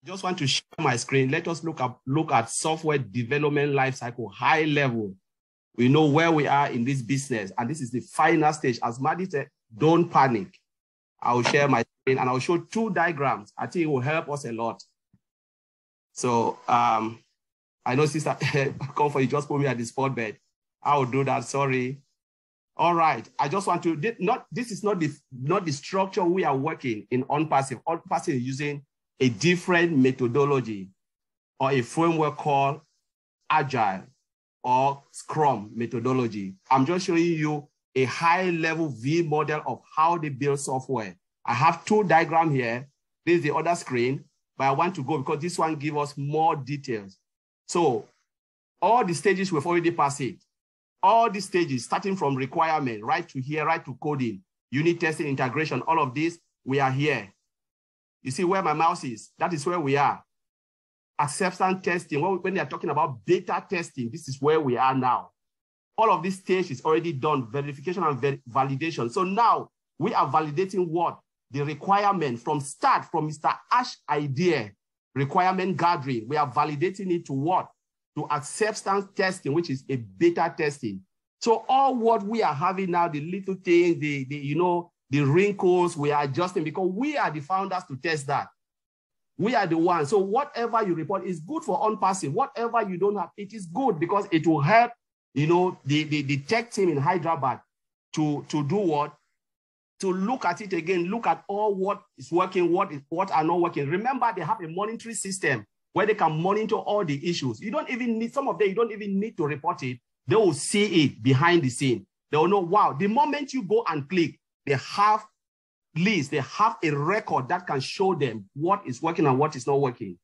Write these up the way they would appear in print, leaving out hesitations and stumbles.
Just want to share my screen. Let us look at software development lifecycle, high level. We know where we are in this business, and this is the final stage. As Maddie said, don't panic. I will share my screen and I'll show 2 diagrams. I think it will help us a lot. So I know Sister Comfort, you just put me at the spot bed. I will do that. Sorry. All right. I just want to this is not the structure we are working in OnPassive. OnPassive is using a different methodology or a framework called Agile or Scrum methodology. I'm just showing you a high-level V model of how they build software. I have 2 diagrams here. This is the other screen, but I want to go because this one gives us more details. So all the stages we've already passed it. All these stages, starting from requirement, right to here, right to coding, unit testing, integration, all of this, we are here. You see where my mouse is? That is where we are. Acceptance testing, when they are talking about beta testing, this is where we are now. All of this stage is already done, verification and validation. So now we are validating what? The requirement from start, from Mr. Ash idea, requirement gathering. We are validating it to what? To acceptance testing, which is a beta testing. So all what we are having now, the little things, the wrinkles, we are adjusting because we are the founders to test that. We are the ones. So whatever you report is good for OnPassive. Whatever you don't have, it is good because it will help, the tech team in Hyderabad to do what? To look at it again, look at all what is working, what are not working. Remember, they have a monitoring system where they can monitor all the issues. You don't even need, some of them, you don't even need to report it. They will see it behind the scene. They will know, wow, the moment you go and click, they have lists, they have a record that can show them what is working and what is not working,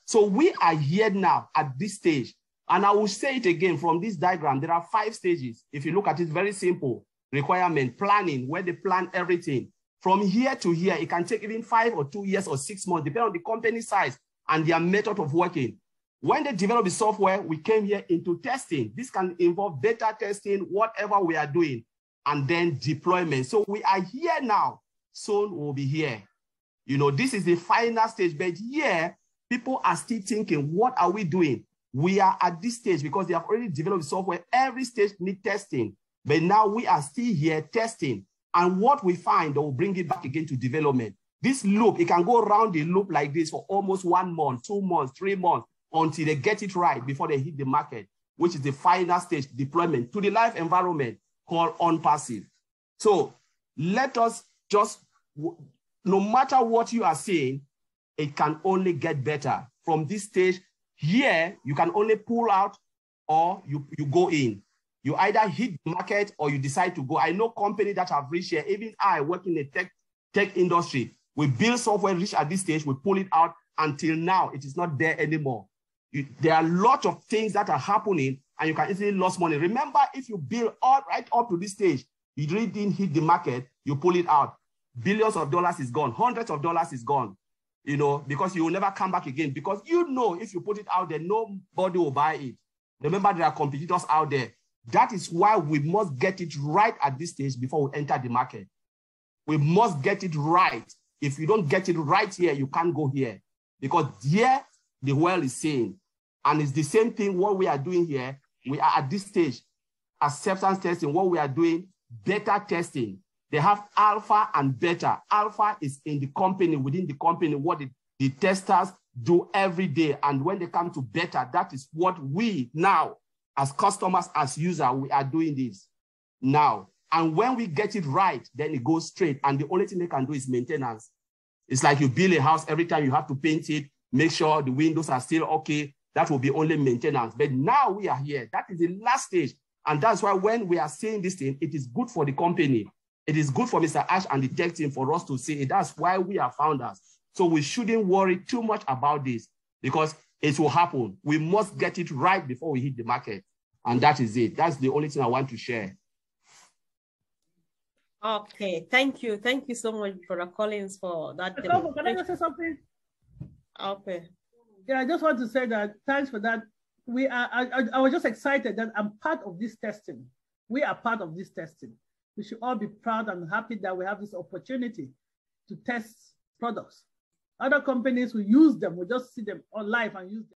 So we are here now at this stage. And I will say it again from this diagram, there are 5 stages. If you look at it, very simple. Requirement, planning, where they plan everything. From here to here, it can take even 5 or 2 years or 6 months, depending on the company size and their method of working. When they develop the software, we came here into testing. This can involve beta testing, whatever we are doing, and then deployment. So we are here now. Soon we'll be here. This is the final stage, but here, people are still thinking, what are we doing? We are at this stage because they have already developed the software. Every stage needs testing, but now we are still here testing. And what we find, they will bring it back again to development. This loop, it can go around the loop like this for almost 1 month, 2 months, 3 months, until they get it right before they hit the market, which is the final stage deployment to the live environment called OnPassive. So let us just, no matter what you are seeing, it can only get better. From this stage, here, you can only pull out or you go in. You either hit the market or you decide to go. I know companies that have reached here, even I work in the tech industry. We build software, reach at this stage, we pull it out until now, it is not there anymore. There are a lot of things that are happening and you can easily lose money. Remember, if you build all right up to this stage, you really didn't hit the market, you pull it out. Billions of dollars is gone, hundreds of dollars is gone, because you will never come back again. Because if you put it out there, nobody will buy it. Remember, there are competitors out there. That is why we must get it right at this stage before we enter the market. We must get it right. If you don't get it right here, you can't go here. Because here, the world is saying, and it's the same thing what we are doing here. We are at this stage, acceptance testing, what we are doing, beta testing. They have alpha and beta. Alpha is in the company, within the company, what the testers do every day. And when they come to beta, that is what we now, as customers, as users, we are doing this now. And when we get it right, then it goes straight. And the only thing they can do is maintenance. It's like you build a house, every time you have to paint it, make sure the windows are still okay. That will be only maintenance. But now we are here. That is the last stage. And that's why when we are saying this thing, it is good for the company. It is good for Mr. Ash and the tech team for us to say it. That's why we are founders. So we shouldn't worry too much about this because it will happen. We must get it right before we hit the market. And that is it. That's the only thing I want to share. Okay, thank you. Thank you so much, Brother Collins, for that. Can I just say something? Okay. Yeah, I just want to say that thanks for that. I was just excited that I'm part of this testing. We are part of this testing. We should all be proud and happy that we have this opportunity to test products. Other companies will use them, will just see them on live and use them.